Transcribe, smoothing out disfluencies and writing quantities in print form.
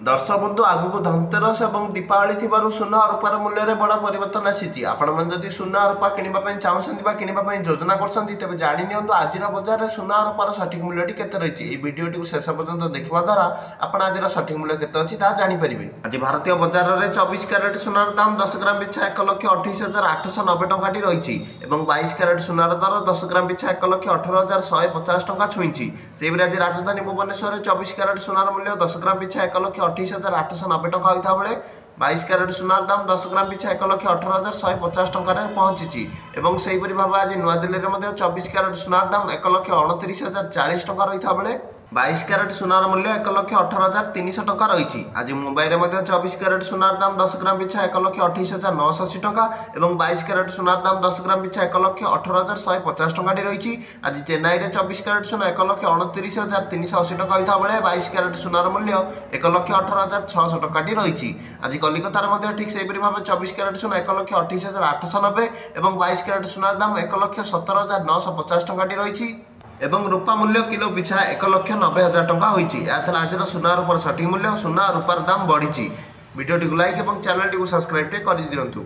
दर्शक बंधु आगक धनतेरस और दीपावली थी सुना और रूपार मूल्य में बड़ा परिवर्तन आसी आपड़ी सुना रूपा किणवाई चाहूँ कि योजना कर तेज जाणी नि आज बजार में सुना और रूपार सठिक मूल्य केते रही भिडटी शेष पर्यटन देखा द्वारा आप आज सठिक मूल्य केते अच्छी जानीपारे। आज भारतीय बजार में 24 क्यारेट सुनार दाम 10 ग्राम पिछा 1,28,890 टंका रही और 22 क्यारेट सुनार दर 10 ग्राम पिछा 1,18,150 टंका छुई। आज राजधानी भुवनेश्वर में 24 क्यारेट सुनार मूल्य 10 ग्राम पिछा 1,28,890 टंका होता बेले 22 क्यारेट सुनार दाम 10 ग्राम पिछा 1,18,150 टंका पहुंची। और से भाव आज नुआदिल्ली में 24 क्यारेट सुनार दाम 1,29,040 टंका रही बेले 22 क्यारेट सुनार मूल्य 1,18,300 टंका रही। आज मुंबई में 24 क्यारेट सुनार दाम 10 ग्राम पिछा 1,28,980 टंका और 22 क्यारेट सुनार दाम 10 ग्राम पिछा 1,18,150 टंका रही। आज चेन्नई में 24 क्यारेट सुना 1,29,380 टंका होता बेले 22 क्यारेट सुनार मूल्य 1,18,600 टंका रही। आज कलिकतार में ठीक से भाव 24 क्यारेट सुना 1,28,890 और 22 क्यारेट सुनार दाम 1,17,950 टंका रही। एवं रूपा मूल्य किलो पिछा 1,90,000 टंका होती। आज सुना रूपार सठिक मूल्य सुना रूपार दाम बढ़ी। वीडियो टी लाइक और चैनल टी सब्सक्राइब कर दिंतु।